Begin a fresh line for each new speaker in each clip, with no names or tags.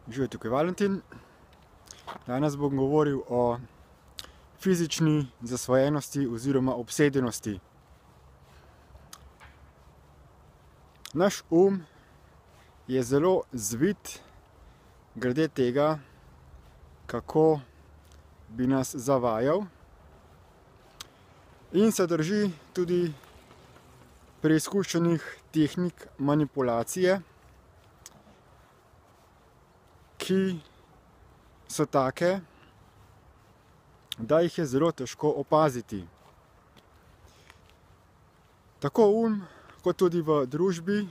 Živijo, tukaj Valentin. Danes bom govoril o fizični zasvojenosti oziroma obsedenosti. Naš je zelo zvit glede tega, kako bi nas zavajal, in se drži tudi preizkušenih tehnik manipulacije, ki so take, da jih je zelo težko opaziti. Tako kot tudi v družbi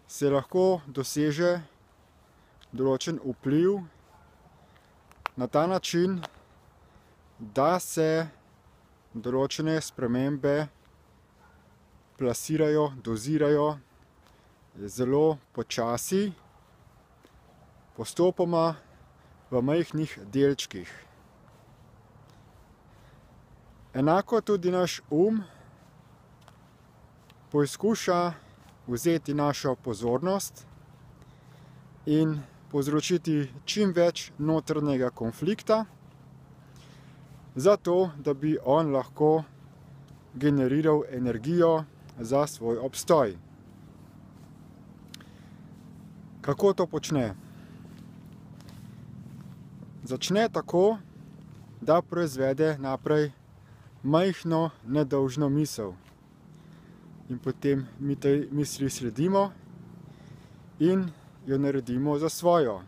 se lahko doseže določen vpliv na ta način, da se določene spremembe plasirajo, dozirajo zelo počasi, postopoma, v majhnih delčkih. Enako tudi naš poizkuša vzeti našo pozornost in povzročiti čim več notranjega konflikta, zato da bi on lahko generiral energijo za svoj obstoj. Kako to počne? Začne tako, da proizvede naprej majhno, nedolžno misel. In potem mi tej misli sledimo in jo naredimo za svojo.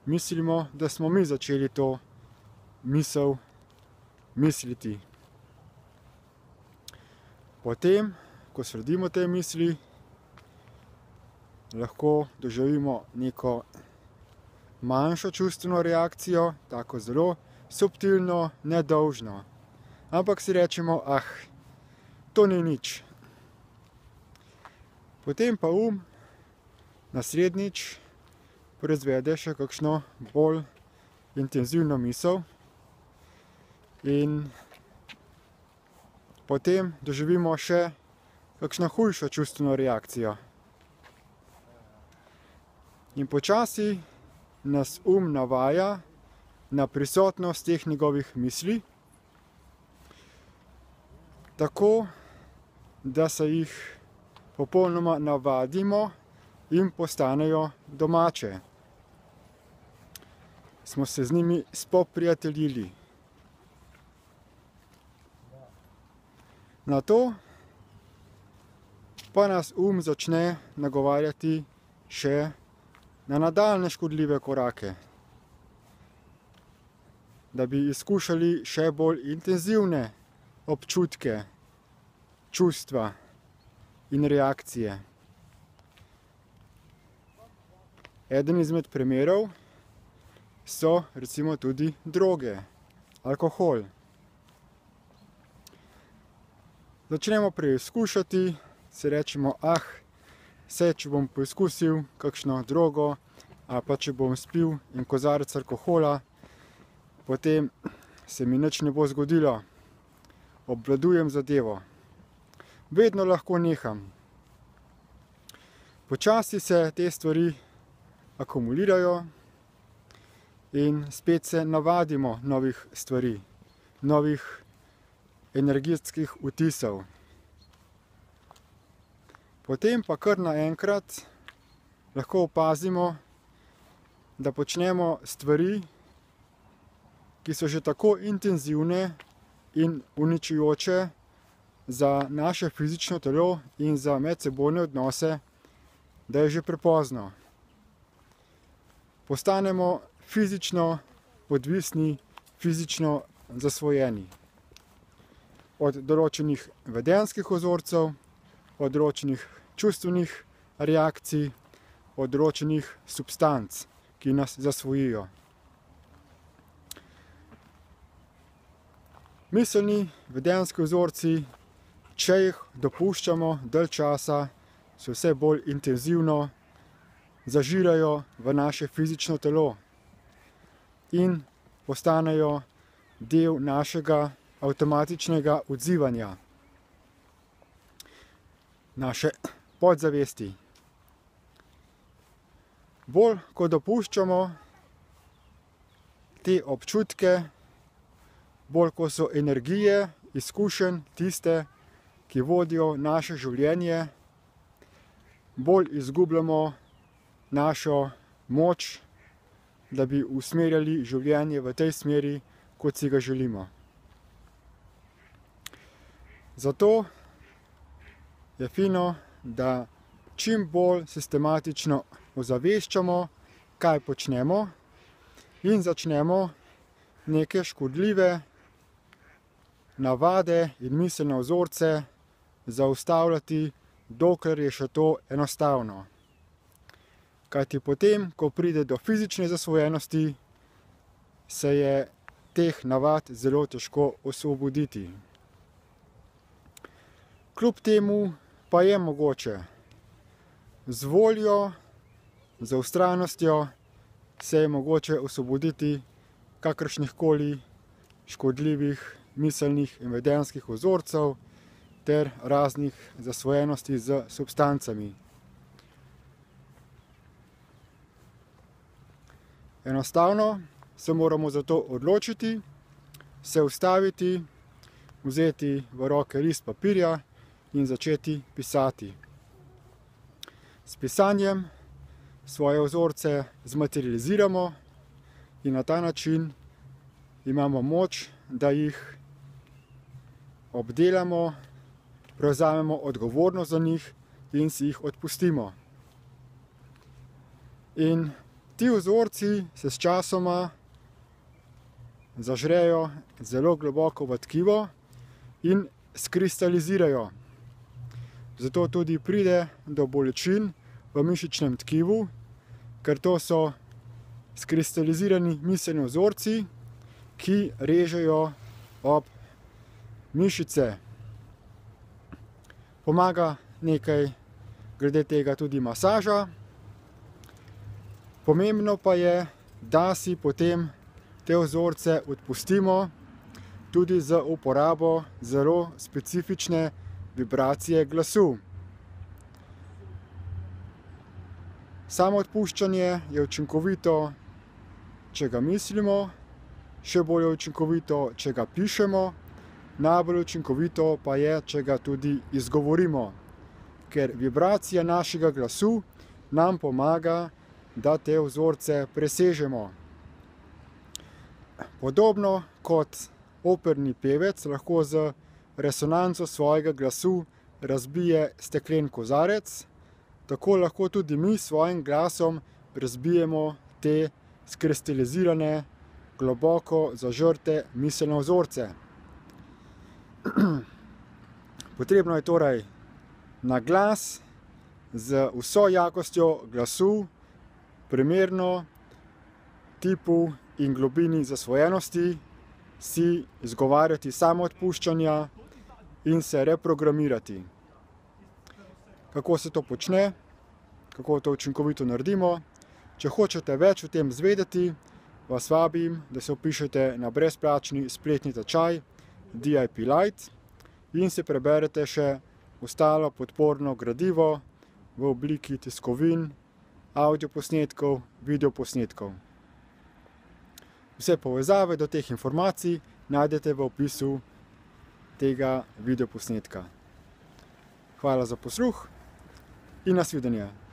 Mislimo, da smo mi začeli to misel misliti. Potem, ko sledimo tej misli, lahko doživimo neko manjšo čustveno reakcijo, tako zelo subtilno, nedolžno. Ampak si rečemo, to ni nič. Potem pa naslednjič proizvede še kakšno bolj intenzivno misel in potem doživimo še kakšno hujšo čustveno reakcijo. In počasi nas navaja na prisotnost teh njegovih misli, tako da se jih popolnoma navadimo in postanejo domače. Smo se z njimi spoprijateljili. Nato pa nas začne nagovarjati še na nadaljnje škodljive korake, da bi izkušali še bolj intenzivne občutke, čustva in reakcije. Eden izmed primerov so recimo tudi droge, alkohol. Začnemo preizkušati, si rečemo, če bom poizkusil kakšno drogo, ali pa če bom spil en kozarec alkohola, potem se mi nič ne bo zgodilo. Obvladujem zadevo. Vedno lahko neham. Počasi se te stvari akumulirajo in spet se navadimo novih stvari, novih energetskih vtisov. Potem pa kar naenkrat lahko opazimo, da počnemo stvari, ki so že tako intenzivne in uničujoče za naše fizično telo in za medsebojne odnose, da je že prepozno. Postanemo fizično odvisni, fizično zasvojeni od določenih vedenjskih vzorcev, od določenih čustvenih reakcij, od določenih substanc, ki nas zasvojijo. Miselni vedenjski vzorci, če jih dopuščamo dalj časa, se vse bolj intenzivno zažirajo v naše fizično telo in postanejo del našega avtomatičnega odzivanja, naše podzavesti. Bolj, ko dopuščamo te občutke, bolj, ko so energije, izkušenj tiste, ki vodijo naše življenje, bolj izgubljamo našo moč, da bi usmerjali življenje v tej smeri, kot si ga želimo. Zato je fino, da čim bolj sistematično ozaveščamo, kaj počnemo in začnemo neke škodljive navade in miselne vzorce zaustavljati, dokler je še to enostavno. Kajti potem, ko pride do fizične zasvojenosti, se je teh navad zelo težko osvoboditi. Kljub temu pa je mogoče z voljo, z vztrajnostjo se je mogoče osvoboditi kakršnihkoli škodljivih miselnih in vedenjskih vzorcev ter raznih zasvojenosti z substancami. Enostavno se moramo zato odločiti, se ustaviti, vzeti v roke list papirja in začeti pisati. S pisanjem svoje vzorce zmaterializiramo in na ta način imamo moč, da jih obdelamo, prevzamemo odgovornost za njih in si jih odpustimo. In ti vzorci se s časoma zažrejo zelo globoko v tkivo in skristalizirajo. Zato tudi pride do bolečin v mišičnem tkivu, ker to so skristalizirani miselni vzorci, ki režejo ob mišice. Pomaga nekaj glede tega tudi masaža. Pomembno pa je, da si potem te vzorce odpustimo tudi z uporabo zelo specifične vibracije glasu. Samo odpuščanje je učinkovito, če ga mislimo, še bolj učinkovito, če ga pišemo, najbolj učinkovito pa je, če ga tudi izgovorimo, ker vibracija našega glasu nam pomaga, da te vzorce presežemo. Podobno kot operni pevec lahko z resonanco svojega glasu razbije steklen kozarec, tako lahko tudi mi s svojim glasom razbijemo te skristalizirane, globoko zažrte miselne vzorce. Potrebno je torej na glas z vso jakostjo glasu, primerno tipu in globini zasvojenosti, si izgovarjati samoodpuščanja in se reprogramirati. Kako se to počne, kako to učinkovito naredimo? Če hočete več o tem zvedeti, vas vabim, da se vpišete na brezplačni spletni tečaj DIP Light in se preberete še ostalo podporno gradivo v obliki tiskovin, audioposnetkov, videoposnetkov. Vse povezave do teh informacij najdete v opisu tega videoposnetka. Hvala za posluh in nasvidenje.